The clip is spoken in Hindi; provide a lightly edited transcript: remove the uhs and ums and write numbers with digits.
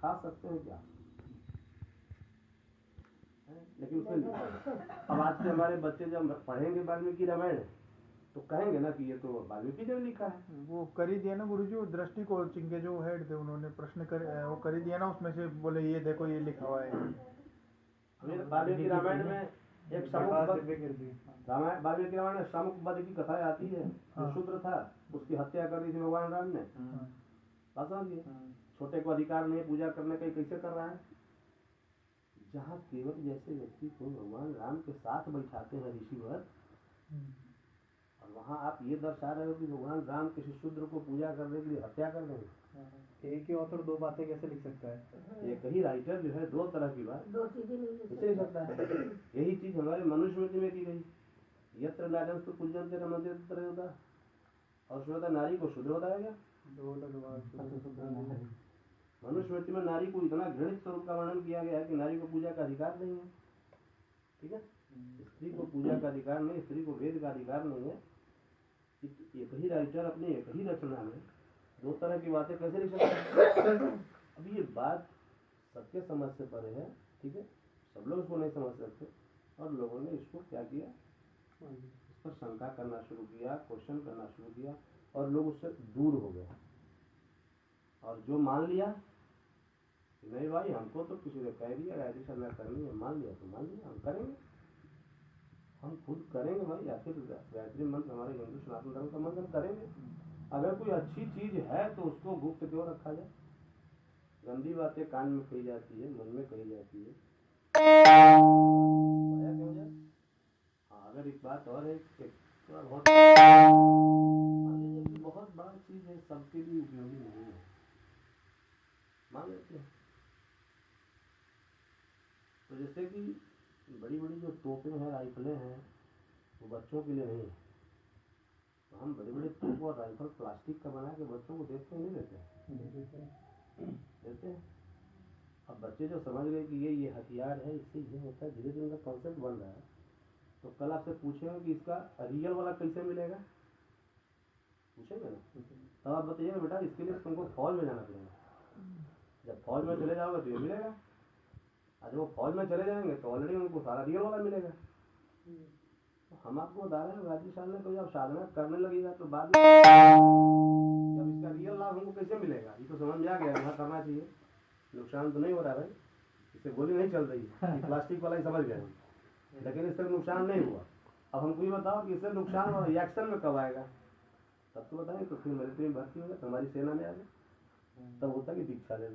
खा सकते हैं क्या? लेकिन उसमें अब आज के हमारे बच्चे जब पढ़ेंगे वाल्मीकि रामायण तो कहेंगे ना कि ये तो वाल्मीकि ने लिखा है। वो कर ही दिया ना गुरुजी, वो दृष्टि कोचिंग के जो हेड थे उन्होंने प्रश्न कर वो कर ही दिया ना, उसमें से बोले ये देखो ये लिखा हुआ है। वाल्मीकि रामायण में एक रामायण वाल्मीकि रामायण में शामुक वध की कथा आती है। जो शूद्र था उसकी हत्या कर दी थी भगवान राम ने। बात समझिए, छोटे को अधिकार नहीं पूजा करने का, कैसे कर रहा है? जहाँ केवट जैसे व्यक्ति को भगवान राम के साथ बैठाते हैं ऋषिवर, और वहाँ आप ये दर्शा रहे हो कि भगवान राम किसी शूद्र को पूजा करने के लिए हत्या कर देंगे। एक ही ऑथर दो बातें कैसे लिख सकता है? एक ही राइटर जो है दो तरह की बात दो चीजें नहीं कैसे लिख सकता है? यही चीज हमारे मनुस्मृति में की गई। यत्र नारंस्तु पूज्यन्ते रमन्ते तत्र योधा, और उसमें नारी को शूद्र बताया गया। मनुस्मृति में नारी को इतना घृणित स्वरूप का वर्णन किया गया है कि नारी को पूजा का अधिकार नहीं है। ठीक है, स्त्री को पूजा का अधिकार नहीं, स्त्री को वेद का अधिकार नहीं है। एक ही राइटर अपनी एक ही रचना में दो तरह की बातें कैसे लिख सकते हैं? अब ये बात सबके समझ से परे है। ठीक है, सब लोग इसको नहीं समझ सकते, और लोगों ने इसको क्या किया, इस पर शंका करना शुरू किया, क्वेश्चन करना शुरू किया, और लोग उससे दूर हो गए। और जो मान लिया कि नहीं भाई हमको तो किसी ने कह दिया राइटिंग सरना करनी है, मान लिया तो मान लिया, हम करेंगे, हम खुद करेंगे भाई। आखिर गायत्री मंत्र हमारे हिंदू सनातन धर्म का मंत्र, हम करेंगे। अगर कोई अच्छी चीज है तो उसको गुप्त क्यों रखा जाए? गंदी बातें कान में कही जाती है, मन में कही जाती है, क्यों जाए? हाँ, अगर एक बात और है कि बहुत बहुत बड़ा चीज है, सबके लिए उपयोगी नहीं है, मान लेते हैं। तो जैसे कि बड़ी बड़ी जो तोपें हैं, राइफलें हैं, वो बच्चों के लिए नहीं है। तो हम बड़े बड़े तोप और राइफल प्लास्टिक का बना के बच्चों को देते हैं, नहीं देते? देते हैं। अब बच्चे जो समझ गए कि ये हथियार है, इससे ये होता है, धीरे धीरे उनका कॉन्सेप्ट बन रहा है। तो कल आपसे पूछेंगे कि इसका रियल वाला कैसे मिलेगा, पूछेंगे ना, तब आप बताइएगा बेटा इसके लिए तुमको फौज में जाना पड़ेगा। जब फौज में चले जाओगे तो ये मिलेगा, और जब वो फौज में चले जाएंगे तो ऑलरेडी उनको सारा रियल वाला मिलेगा। तो हम आपको बता रहे हैं गाजी साहब ने, तो जब साधना करने लगेगा तो बाद में जब इसका रियल लाभ हमको कैसे मिलेगा, ये तो समझ में आ गया यहाँ करना चाहिए, नुकसान तो नहीं हो रहा भाई, इससे गोली नहीं चल रही है, प्लास्टिक वाला ही समझ गए, लेकिन इससे नुकसान नहीं हुआ। अब हमको ये बताओ कि इससे नुकसान और रिएक्शन में कब आएगा, तब तो बताएंगे। तो फिर मिलिट्री में भर्ती होगा, तो हमारी सेना में आ गए, तब होता कि दीक्षा ले